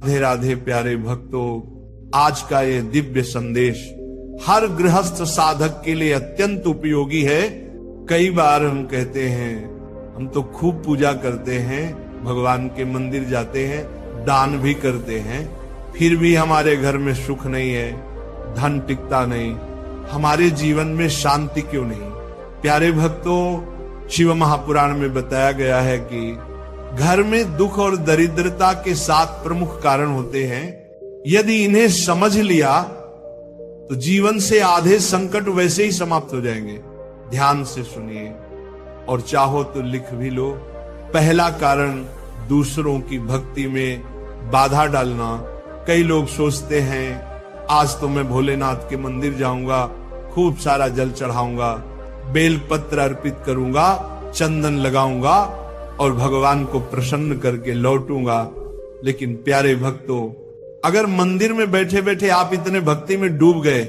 राधे राधे प्यारे भक्तों, आज का ये दिव्य संदेश हर गृहस्थ साधक के लिए अत्यंत उपयोगी है। कई बार हम कहते हैं हम तो खूब पूजा करते हैं, भगवान के मंदिर जाते हैं, दान भी करते हैं, फिर भी हमारे घर में सुख नहीं है, धन टिकता नहीं, हमारे जीवन में शांति क्यों नहीं। प्यारे भक्तों, शिव महापुराण में बताया गया है कि घर में दुख और दरिद्रता के 7 प्रमुख कारण होते हैं। यदि इन्हें समझ लिया तो जीवन से आधे संकट वैसे ही समाप्त हो जाएंगे। ध्यान से सुनिए और चाहो तो लिख भी लो। पहला कारण, दूसरों की भक्ति में बाधा डालना। कई लोग सोचते हैं आज तो मैं भोलेनाथ के मंदिर जाऊंगा, खूब सारा जल चढ़ाऊंगा, बेल पत्र अर्पित करूंगा, चंदन लगाऊंगा और भगवान को प्रसन्न करके लौटूंगा। लेकिन प्यारे भक्तों, अगर मंदिर में बैठे बैठे आप इतने भक्ति में डूब गए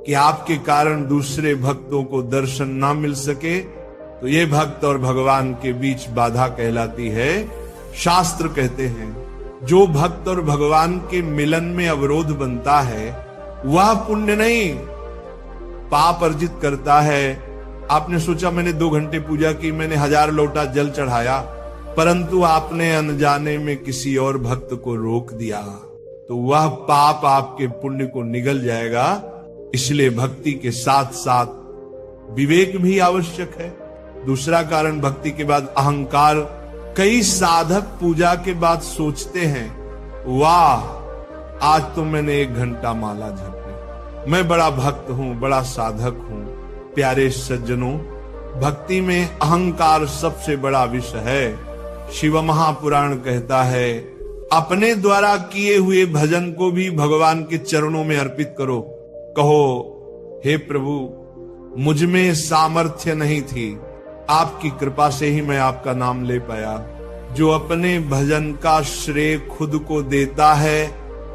कि आपके कारण दूसरे भक्तों को दर्शन ना मिल सके, तो ये भक्त और भगवान के बीच बाधा कहलाती है। शास्त्र कहते हैं जो भक्त और भगवान के मिलन में अवरोध बनता है वह पुण्य नहीं, पाप अर्जित करता है। आपने सोचा मैंने 2 घंटे पूजा की, मैंने 1000 लोटा जल चढ़ाया, परंतु आपने अनजाने में किसी और भक्त को रोक दिया, तो वह पाप आपके पुण्य को निगल जाएगा। इसलिए भक्ति के साथ साथ विवेक भी आवश्यक है। दूसरा कारण भक्ति के बाद अहंकार। कई साधक पूजा के बाद सोचते हैं वाह आज तो मैंने 1 घंटा माला जपी, मैं बड़ा भक्त हूं, बड़ा साधक हूं। प्यारे सज्जनों, भक्ति में अहंकार सबसे बड़ा विषय है। शिव महापुराण कहता है अपने द्वारा किए हुए भजन को भी भगवान के चरणों में अर्पित करो। कहो हे प्रभु मुझ में सामर्थ्य नहीं थी, आपकी कृपा से ही मैं आपका नाम ले पाया। जो अपने भजन का श्रेय खुद को देता है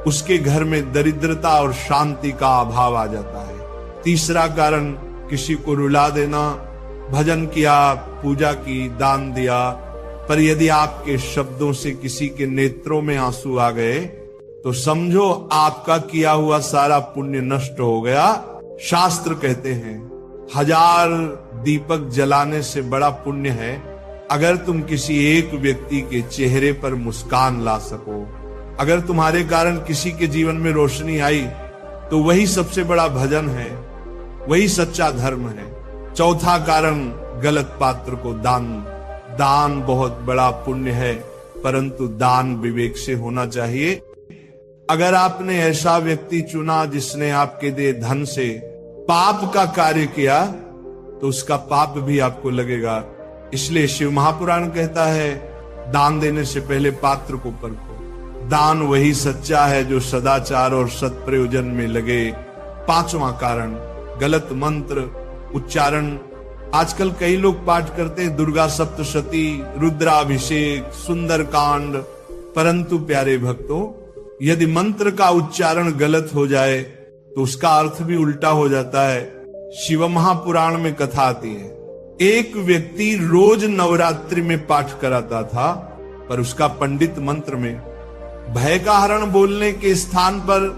उसके घर में दरिद्रता और शांति का अभाव आ जाता है। तीसरा कारण, किसी को रुला देना। भजन किया, पूजा की, दान दिया, पर यदि आपके शब्दों से किसी के नेत्रों में आंसू आ गए तो समझो आपका किया हुआ सारा पुण्य नष्ट हो गया। शास्त्र कहते हैं 1000 दीपक जलाने से बड़ा पुण्य है अगर तुम किसी एक व्यक्ति के चेहरे पर मुस्कान ला सको। अगर तुम्हारे कारण किसी के जीवन में रोशनी आई तो वही सबसे बड़ा भजन है, वही सच्चा धर्म है। चौथा कारण, गलत पात्र को दान। दान बहुत बड़ा पुण्य है, परंतु दान विवेक से होना चाहिए। अगर आपने ऐसा व्यक्ति चुना जिसने आपके दे धन से पाप का कार्य किया तो उसका पाप भी आपको लगेगा। इसलिए शिव महापुराण कहता है दान देने से पहले पात्र को परखो। दान वही सच्चा है जो सदाचार और सत्प्रयोजन में लगे। 5वां कारण, गलत मंत्र उच्चारण। आजकल कई लोग पाठ करते हैं दुर्गा सप्तशती, रुद्राभिषेक, सुंदरकांड, परंतु प्यारे भक्तों यदि मंत्र का उच्चारण गलत हो जाए तो उसका अर्थ भी उल्टा हो जाता है। शिव महापुराण में कथा आती है एक व्यक्ति रोज नवरात्रि में पाठ कराता था, पर उसका पंडित मंत्र में भय का हरण बोलने के स्थान पर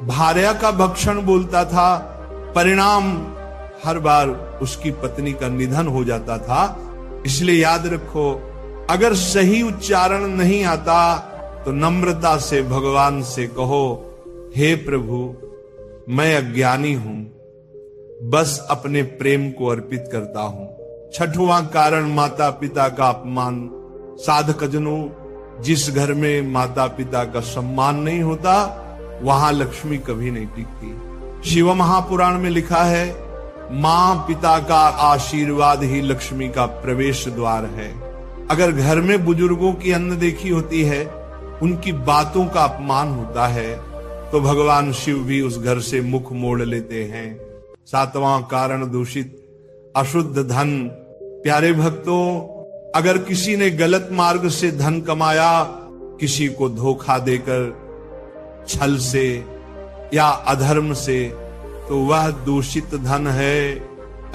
भार्या का भक्षण बोलता था। परिणाम हर बार उसकी पत्नी का निधन हो जाता था। इसलिए याद रखो, अगर सही उच्चारण नहीं आता तो नम्रता से भगवान से कहो हे प्रभु मैं अज्ञानी हूं, बस अपने प्रेम को अर्पित करता हूं। 6वां कारण, माता पिता का अपमान। साधकजनों, जिस घर में माता पिता का सम्मान नहीं होता वहां लक्ष्मी कभी नहीं टिकती। शिव महापुराण में लिखा है मां पिता का आशीर्वाद ही लक्ष्मी का प्रवेश द्वार है। अगर घर में बुजुर्गों की अनदेखी होती है, उनकी बातों का अपमान होता है, तो भगवान शिव भी उस घर से मुख मोड़ लेते हैं। 7वां कारण, दूषित अशुद्ध धन। प्यारे भक्तों, अगर किसी ने गलत मार्ग से धन कमाया, किसी को धोखा देकर, छल से या अधर्म से, तो वह दूषित धन है।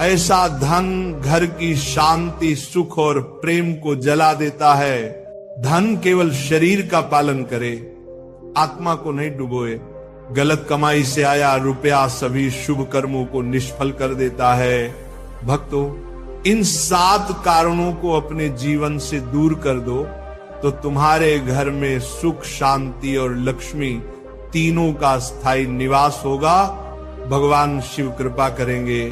ऐसा धन घर की शांति, सुख और प्रेम को जला देता है। धन केवल शरीर का पालन करे, आत्मा को नहीं डुबोए। गलत कमाई से आया रुपया सभी शुभ कर्मों को निष्फल कर देता है। भक्तों, इन 7 कारणों को अपने जीवन से दूर कर दो तो तुम्हारे घर में सुख, शांति और लक्ष्मी तीनों का स्थायी निवास होगा। भगवान शिव कृपा करेंगे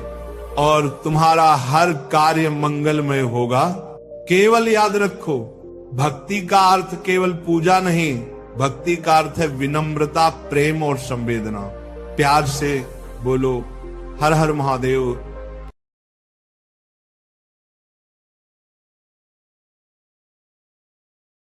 और तुम्हारा हर कार्य मंगलमय होगा। केवल याद रखो, भक्ति का अर्थ केवल पूजा नहीं, भक्ति का अर्थ है विनम्रता, प्रेम और संवेदना। प्यार से बोलो हर हर महादेव।